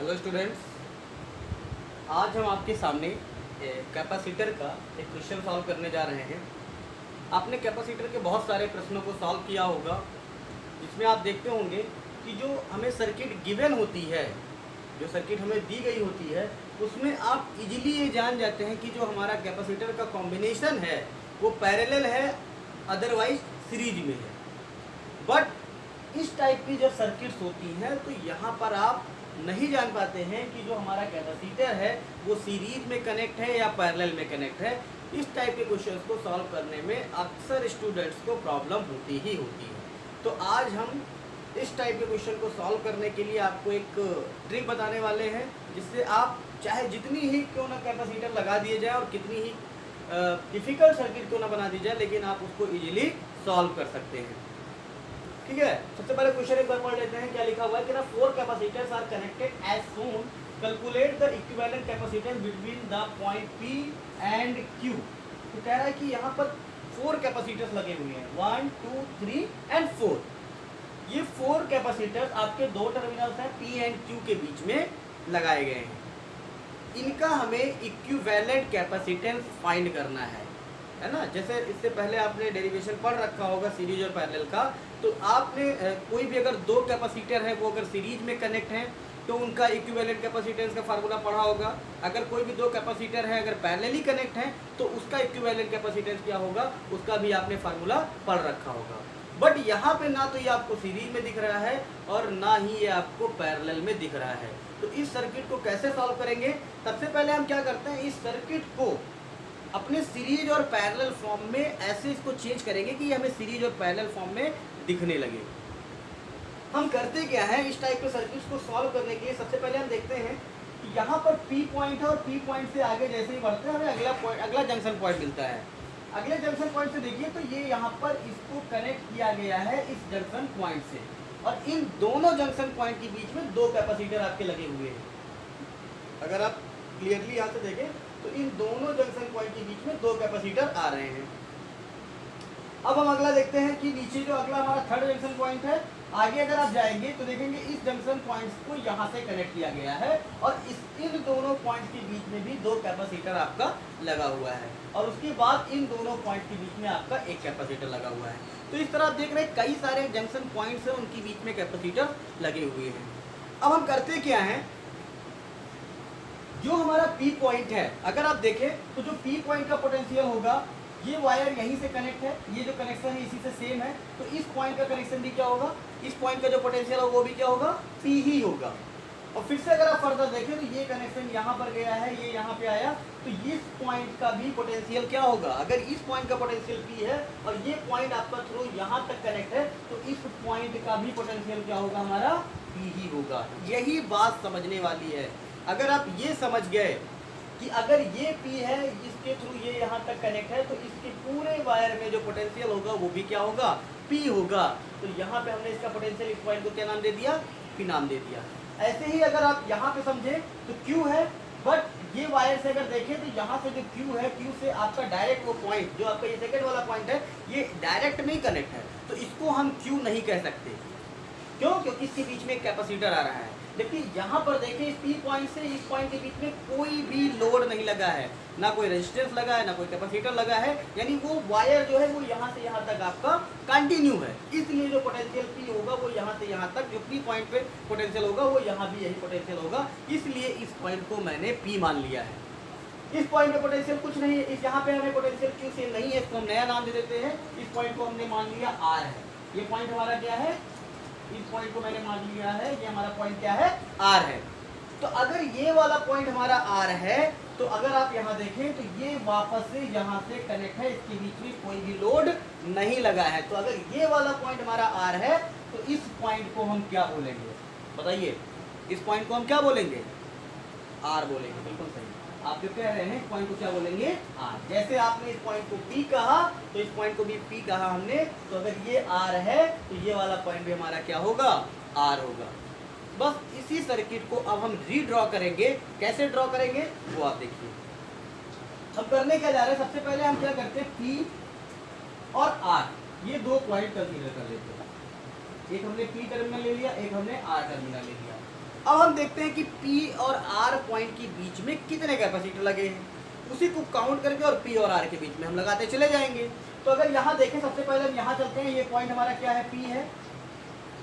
Hello students, आज हम आपके सामने कैपेसिटर का एक क्वेश्चन सॉल्व करने जा रहे हैं। आपने कैपेसिटर के बहुत सारे प्रश्नों को सॉल्व किया होगा, जिसमें आप देखते होंगे कि जो हमें सर्किट गिवन होती है, जो सर्किट हमें दी गई होती है, उसमें आप इजीली ये जान जाते हैं कि जो हमारा कैपेसिटर का कॉम्बिनेशन है वो पैरेलल है, अदरवाइज सीरीज में है। बट इस टाइप की जब सर्किट्स होती हैं तो यहाँ पर आप नहीं जान पाते हैं कि जो हमारा कैपेसिटर है वो सीरीज में कनेक्ट है या पैरेलल में कनेक्ट है। इस टाइप के क्वेश्चंस को सॉल्व करने में अक्सर स्टूडेंट्स को प्रॉब्लम होती ही होती है। तो आज हम इस टाइप के क्वेश्चन को सॉल्व करने के लिए आपको एक ट्रिक बताने वाले हैं, जिससे आप चाहे जितनी ही क्यों ना कैपेसिटर लगा दिए जाए और कितनी ही डिफ़िकल्ट सर्किट क्यों ना बना दी जाए, लेकिन आप उसको इजीली सॉल्व कर सकते हैं। ठीक है, सबसे पहले क्वेश्चन एक बार पढ़ लेते हैं। क्या लिखा हुआ है कि ना 4 capacitors are connected as shown, calculate the equivalent capacitance between the point P and Q। तो कह रहा है कि यहाँ पर 4 कैपेसिटर्स लगे हुए हैं, 1 2 3 एंड 4। ये 4 कैपेसिटर्स आपके दो टर्मिनल्स हैं P एंड Q के बीच में लगाए गए हैं। इनका हमें इक्विवेलेंट कैपेसिटेंस फाइंड करना है ना। जैसे इससे पहले आपने डेरिवेशन पढ़ रखा होगा सीरीज और पैरेलल का। तो आपने कोई भी अगर दो कैपेसिटर है वो अगर सीरीज में कनेक्ट हैं तो उनका इक्विवेलेंट कैपेसिटेंस का फार्मूला पढ़ा होगा। अगर कोई भी दो कैपेसिटर है अगर पैरेलली कनेक्ट हैं तो उसका इक्विवेलेंट कैपेसिटेंस क्या होगा, उसका भी आपने फार्मूला पढ़ रखा होगा। बट यहाँ पे ना तो ये आपको सीरीज में दिख रहा है और ना ही ये आपको पैरेलल में दिख रहा है। तो इस सर्किट को कैसे सॉल्व करेंगे? सबसे पहले हम क्या करते हैं, इस सर्किट को अपने सीरीज और पैरेलल फॉर्म में ऐसे इसको चेंज करेंगे कि हमें सीरीज और पैरेलल फॉर्म में दिखने लगे। हम करते क्या है, इस टाइप के सर्किट्स को सॉल्व करने के लिए सबसे पहले हम देखते हैं कि यहाँ पर P पॉइंट है और P पॉइंट से आगे जैसे ही बढ़ते हैं हमें अगला जंक्शन पॉइंट मिलता है। अगले जंक्शन पॉइंट से देखिए तो ये यहाँ पर इसको कनेक्ट किया गया है इस जंक्शन पॉइंट से, और इन दोनों जंक्शन पॉइंट के बीच में दो कैपेसिटर आपके लगे हुए हैं। अगर आप क्लियरली यहाँ से देखें तो इन दोनों जंक्शन पॉइंट के बीच में दो कैपेसिटर आ रहे हैं। अब हम अगला देखते हैं कि नीचे जो अगला हमारा थर्ड जंक्शन पॉइंट है, आगे अगर आप जाएंगे तो देखेंगे इस जंक्शन पॉइंट्स को यहाँ से कनेक्ट किया गया है और इन दोनों पॉइंट्स के बीच में भी दो कैपेसिटर आपका लगा हुआ है, और उसके बाद इन दोनों पॉइंट्स के बीच में आपका एक कैपेसिटर लगा हुआ है। तो इस तरह आप देख रहे हैं कई सारे जंक्शन पॉइंट्स हैं, उनके बीच में कैपेसिटर लगे हुए हैं। अब हम करते क्या हैं, जो हमारा P पॉइंट है अगर आप देखें तो जो P पॉइंट का पोटेंशियल होगा, ये वायर यहीं से कनेक्ट है, ये जो कनेक्शन है इसी से सेम है, तो इस पॉइंट का कनेक्शन भी क्या होगा, इस पॉइंट का जो पोटेंशियल होगा वो भी क्या होगा, P ही होगा। और फिर से अगर आप फर्दर देखें तो ये कनेक्शन यहाँ पर गया है, ये यहाँ पे आया, तो इस पॉइंट का भी पोटेंशियल क्या होगा, अगर इस पॉइंट का पोटेंशियल P है और ये पॉइंट आपका थ्रू यहाँ तक कनेक्ट है तो इस पॉइंट का भी पोटेंशियल क्या होगा, हमारा P ही होगा। यही बात समझने वाली है। अगर आप ये समझ गए कि अगर ये P है, इसके थ्रू ये यहाँ तक कनेक्ट है, तो इसके पूरे वायर में जो पोटेंशियल होगा वो भी क्या होगा, P होगा। तो यहाँ पे हमने इसका पोटेंशियल, इस पॉइंट को क्या नाम दे दिया, P नाम दे दिया। ऐसे ही अगर आप यहाँ पे समझे तो Q है, बट ये वायर से अगर देखें तो यहाँ से जो Q है, Q से आपका डायरेक्ट वो पॉइंट जो आपका ये सेकेंड वाला पॉइंट है ये डायरेक्ट नहीं कनेक्ट है, तो इसको हम Q नहीं कह सकते। क्यों? क्योंकि इसके बीच में एक कैपेसिटर आ रहा है। देखिए यहाँ पर देखिए इस P पॉइंट से इस पॉइंट के बीच में कोई भी लोड नहीं लगा है, ना कोई रेजिस्टेंस लगा है, ना कोई कैपेसिटर लगा है, यानी वो वायर जो है वो यहाँ से यहाँ तक आपका कंटिन्यू है। इसलिए जो पोटेंशियल P होगा वो यहाँ से यहाँ तक, जो P पॉइंट पे पोटेंशियल होगा वो यहाँ भी यही पोटेंशियल होगा, इसलिए इस पॉइंट को मैंने P मान लिया है। इस पॉइंट पे पोटेंशियल कुछ नहीं है, इस यहाँ पे हमें पोटेंशियल Q से नहीं है, इसको हम नया नाम दे देते हैं। इस पॉइंट को हमने मान लिया R है। ये पॉइंट हमारा क्या है, इस पॉइंट को मैंने मान लिया है, ये हमारा पॉइंट क्या है, R है। तो अगर ये वाला पॉइंट हमारा R है तो अगर आप यहाँ देखें तो ये वापस से यहाँ से कनेक्ट है, इसके बीच में कोई भी लोड नहीं लगा है। तो अगर ये वाला पॉइंट हमारा R है तो इस पॉइंट को हम क्या बोलेंगे, बताइए, इस पॉइंट को हम क्या बोलेंगे, R बोलेंगे। बिल्कुल सही, आप जो कह रहे हैं पॉइंट को क्या बोलेंगे, R। जैसे आपने इस पॉइंट को P कहा तो इस पॉइंट को भी P कहा हमने, तो अगर ये R है तो ये वाला पॉइंट भी हमारा क्या होगा, R होगा। बस इसी सर्किट को अब हम रीड्रॉ करेंगे। कैसे ड्रॉ करेंगे वो आप देखिए। हम करने क्या जा रहे हैं, सबसे पहले हम क्या करते हैं, P और R ये दो पॉइंट कंसीडर कर लेते हैं। एक हमने P टर्मिनल ले लिया, एक हमने R टर्मिनल ले लिया। अब हम देखते हैं कि P और R पॉइंट के बीच में कितने कैपेसिटर लगे हैं, उसी को काउंट करके और P और R के बीच में हम लगाते चले जाएंगे। तो अगर यहाँ देखें, सबसे पहले हम यहाँ चलते हैं, ये पॉइंट हमारा क्या है, P है,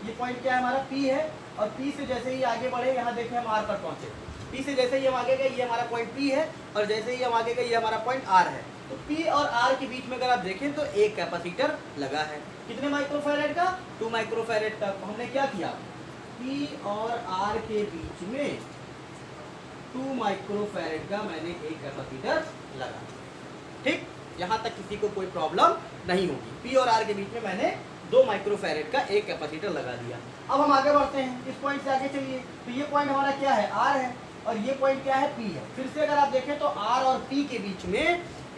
ये पॉइंट क्या है हमारा, P है, और P से जैसे ही आगे बढ़े, यहाँ देखें हम R पर पहुँचे, P से जैसे ही हम आगे गए, ये हमारा पॉइंट P है, और जैसे ही हम आगे गए, ये हमारा पॉइंट R है। तो P और R के बीच में अगर आप देखें तो एक कैपेसिटर लगा है, कितने माइक्रोफैरेड का, 2 माइक्रोफैरेड का। तो हमने क्या किया, P और R के बीच में 2 माइक्रोफैरेड का मैंने एक कैपेसिटर लगा। ठीक, यहाँ तक किसी को कोई प्रॉब्लम नहीं होगी। P और R के बीच में मैंने 2 माइक्रोफैरेड का एक कैपेसिटर लगा दिया। अब हम आगे बढ़ते हैं, इस पॉइंट से आगे चलिए। तो ये पॉइंट हमारा क्या है, R है, और ये पॉइंट क्या है, P है। फिर से अगर आप देखें तो R और P के बीच में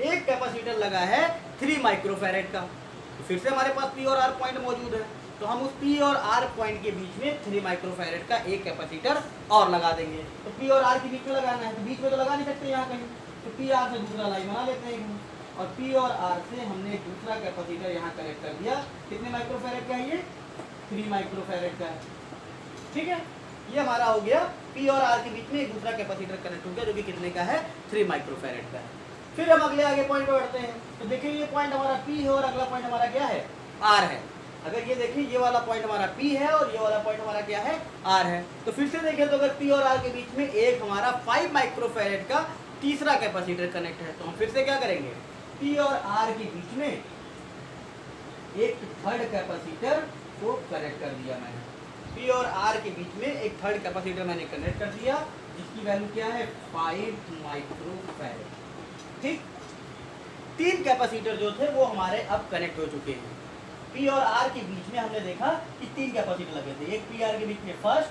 एक कैपेसिटर लगा है 3 माइक्रोफैरेड का। तो फिर से हमारे पास P और R पॉइंट मौजूद है, तो हम उस P और R पॉइंट के बीच में 3 माइक्रोफैरेड का एक कैपेसिटर और लगा देंगे। तो P और R के बीच में लगाना है, तो बीच में तो लगा नहीं सकते यहाँ कहीं, तो P R से दूसरा लाइन बना लेते हैं, और P और R से हमने दूसरा कैपेसिटर यहाँ कनेक्ट कर दिया। कितने माइक्रोफैरेड का है ये, 3 माइक्रोफैरेड का है। ठीक है, ये हमारा हो गया, P और R के बीच में एक दूसरा कैपेसिटर कनेक्ट हो गया, जो कि कितने का है, 3 माइक्रोफैरेड का है। फिर हम अगले आगे पॉइंट पर बढ़ते हैं। तो देखिए ये पॉइंट हमारा P है और अगला पॉइंट हमारा क्या है, R है। अगर ये देखिए, ये वाला पॉइंट हमारा P है और ये वाला पॉइंट हमारा क्या है, R है। तो फिर से देखें तो अगर P और R के बीच में एक हमारा 5 माइक्रोफैरेड का तीसरा कैपेसिटर कनेक्ट है, तो हम फिर से क्या करेंगे, P और R के बीच में एक थर्ड कैपेसिटर को कनेक्ट कर दिया मैंने। P और R के बीच में एक थर्ड कैपेसिटर मैंने कनेक्ट कर दिया, जिसकी वैल्यू क्या है, 5 माइक्रोफैरेड। ठीक, 3 कैपेसिटर जो थे वो हमारे अब कनेक्ट हो चुके हैं। P और R के बीच में हमने देखा कि 3 कैपेसिटर लगे थे, एक P R के बीच में फर्स्ट,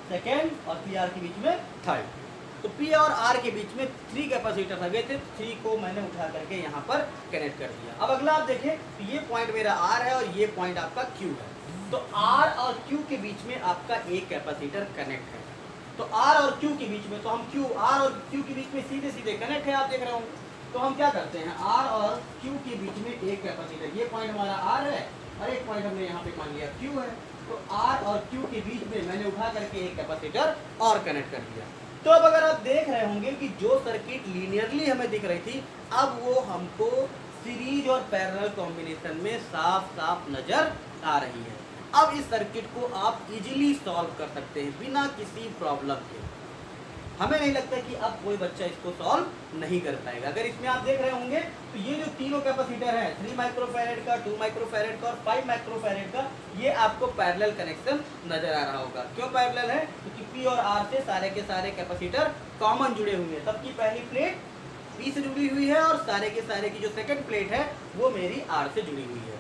सेकेंड, और P R के बीच में थर्ड। तो P और R के बीच में 3 कैपेसिटर लगे थे, 3 को मैंने उठा करके यहाँ पर कनेक्ट कर दिया। अब अगला आप देखें, तो ये पॉइंट मेरा R है और ये पॉइंट आपका Q है। तो R और Q के बीच में आपका एक कैपेसिटर कनेक्ट है। तो R और Q के बीच में, तो हम R और Q के बीच में सीधे सीधे कनेक्ट है, आप देख रहे होंगे। तो हम क्या करते हैं, R और Q के बीच में एक कैपेसिटर, ये पॉइंट हमारा R है और एक पॉइंट हमने यहाँ पे मान लिया Q है। तो R और Q के बीच में मैंने उठा करके एक कैपेसिटर और कनेक्ट कर दिया। तो अब अगर आप देख रहे होंगे कि जो सर्किट लीनियरली हमें दिख रही थी, अब वो हमको सीरीज और पैरेलल कॉम्बिनेशन में साफ साफ नजर आ रही है। अब इस सर्किट को आप इजीली सॉल्व कर सकते हैं बिना किसी प्रॉब्लम के। हमें नहीं लगता कि अब कोई बच्चा इसको सॉल्व नहीं कर पाएगा। अगर इसमें आप देख रहे होंगे तो ये जो तीनों कैपेसिटर है, 3 माइक्रोफैरेड का, 2 माइक्रोफैरेड का और 5 माइक्रोफैरेड का, ये आपको पैरेलल कनेक्शन नजर आ रहा होगा। क्यों पैरेलल है, क्योंकि P और R से सारे के सारे कैपेसिटर कॉमन जुड़े हुए हैं। सबकी पहली प्लेट P से जुड़ी हुई है और सारे के सारे की जो सेकंड प्लेट है वो मेरी R से जुड़ी हुई है।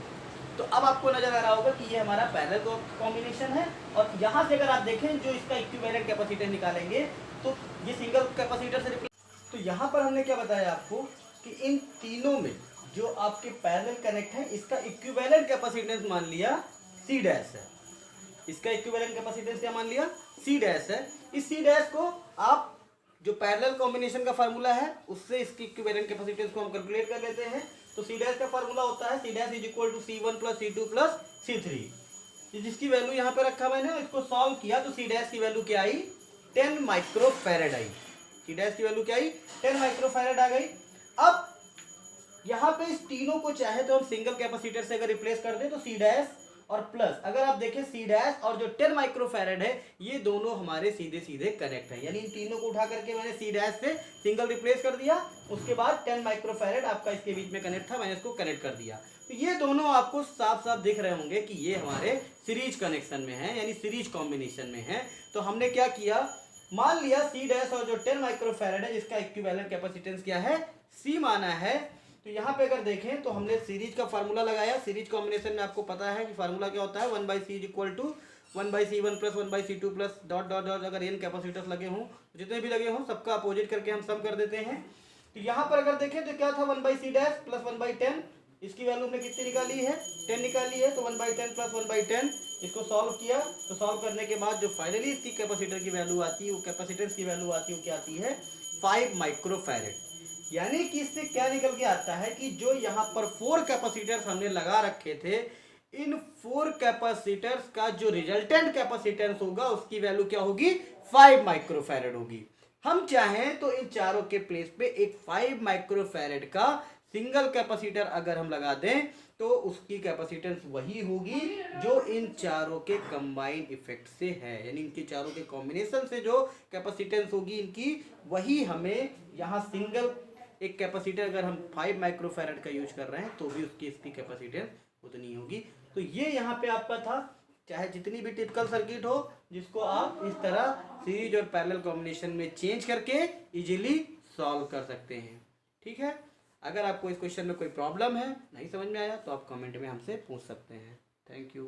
तो अब आपको नजर आ रहा होगा कि ये हमारा पैरेलल कॉम्बिनेशन है। और यहाँ से अगर आप देखें, जो इसका इक्विवेलेंट कैपेसिटर निकालेंगे तो ये सिंगल कैपेसिटर से रिप्लेस। तो यहाँ पर हमने क्या बताया आपको कि इन तीनों में जो आपके पैरेलल कनेक्ट है, इसका इक्विवेलेंट कैपेसिटेंस मान लिया C डैश है। इसका इक्विवेलेंट कैपेसिटेंस क्या मान लिया, C डैश है। इस C डैश को आप जो पैरेलल कॉम्बिनेशन का फार्मूला है उससे इसकी इक्विवेलेंट कैपेसिटेंस को हम कैलकुलेट कर लेते हैं। तो C डैश का फार्मूला होता है C dash is equal to C1 plus C2 plus C3। जिसकी वैल्यू यहाँ पे रखा मैंने, इसको सॉल्व किया तो C डैश की वैल्यू क्या आई, 10 माइक्रोफैरेड आई। C डैश की वैल्यू क्या आई, 10 माइक्रोफैरेड आ गई। अब यहाँ पे इस तीनों को चाहे तो हम सिंगल कैपेसिटर से अगर रिप्लेस कर दें तो C डैश और प्लस, अगर आप देखें C डैश और जो 10 माइक्रोफैरेड है ये दोनों हमारे सीधे सीधे कनेक्ट है। यानी इन तीनों को उठा करके मैंने C डैश से सिंगल रिप्लेस कर दिया, उसके बाद 10 माइक्रोफैरेड आपका इसके बीच में कनेक्ट था, मैंने इसको कनेक्ट कर दिया। तो ये दोनों आपको साफ साफ दिख रहे होंगे कि ये हमारे सीरीज कनेक्शन में है, यानी सीरीज कॉम्बिनेशन में है। तो हमने क्या किया, मान लिया C डैश और जो 10 माइक्रोफैरेड है जिसका इक्विवेलेंट कैपेसिटेंस क्या है, C माना है। तो यहाँ पे अगर देखें तो हमने सीरीज का फार्मूला लगाया। सीरीज कॉम्बिनेशन में आपको पता है कि फार्मूला क्या होता है, 1/C is equal to 1/C1 plus 1/C2 plus dot dot dot. अगर n कैपेसिटर्स लगे हों, जितने भी लगे हों, सबका अपोजिट करके हम सम कर देते हैं। तो यहाँ पर अगर देखें तो क्या था, 1/C डैश प्लस 1/10, इसकी वैल्यू हमने कितनी निकाली है, 10 निकाली है। तो 1/10 प्लस 1/10, इसको सॉल्व किया। तो सॉल्व करने के बाद जो फाइनली इसकी कैपेसिटर की वैल्यू आती है, वो कैपेसिटेंस की वैल्यू आती है, वो क्या आती है, 5 माइक्रोफैरेड। यानी कि इससे क्या निकल के आता है कि जो यहाँ पर 4 कैपेसिटर्स हमने लगा रखे थे, इन 4 कैपेसिटर्स का जो रिजल्टेंट कैपेसिटेंस होगा उसकी वैल्यू क्या होगी, 5 माइक्रोफैरड होगी। हम चाहें तो इन चारों के प्लेस पे एक 5 माइक्रोफैरड का सिंगल कैपेसिटर अगर हम लगा दें तो उसकी कैपेसिटेंस वही होगी जो इन चारों के कंबाइन इफेक्ट से है, यानी इनके चारों के कॉम्बिनेशन से जो कैपेसिटेंस होगी इनकी, वही हमें यहाँ सिंगल एक कैपेसिटर अगर हम 5 माइक्रोफैरड का यूज कर रहे हैं तो भी उसकी इसकी कैपेसिटेंस उतनी होगी। तो ये यहाँ पे आपका था, चाहे जितनी भी टिपिकल सर्किट हो जिसको आप इस तरह सीरीज और पैरेलल कॉम्बिनेशन में चेंज करके इजीली सॉल्व कर सकते हैं। ठीक है, अगर आपको इस क्वेश्चन में कोई प्रॉब्लम है, नहीं समझ में आया, तो आप कमेंट में हमसे पूछ सकते हैं। Thank you.